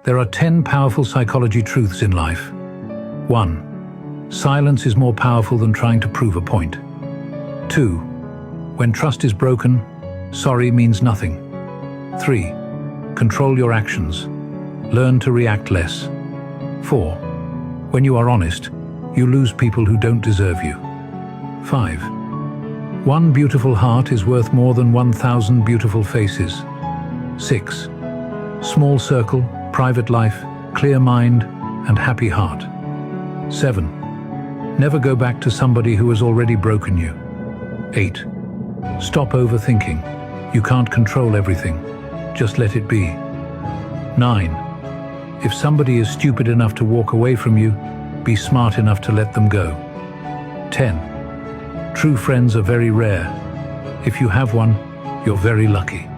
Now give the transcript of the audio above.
There are 10 powerful psychology truths in life. 1. Silence is more powerful than trying to prove a point. 2. When trust is broken, sorry means nothing. 3. Control your actions. Learn to react less. 4. When you are honest, you lose people who don't deserve you. 5. One beautiful heart is worth more than 1,000 beautiful faces. 6. Small circle, private life, clear mind, and happy heart. 7. Never go back to somebody who has already broken you. 8. Stop overthinking. You can't control everything. Just let it be. 9. If somebody is stupid enough to walk away from you, be smart enough to let them go. 10. True friends are very rare. If you have one, you're very lucky.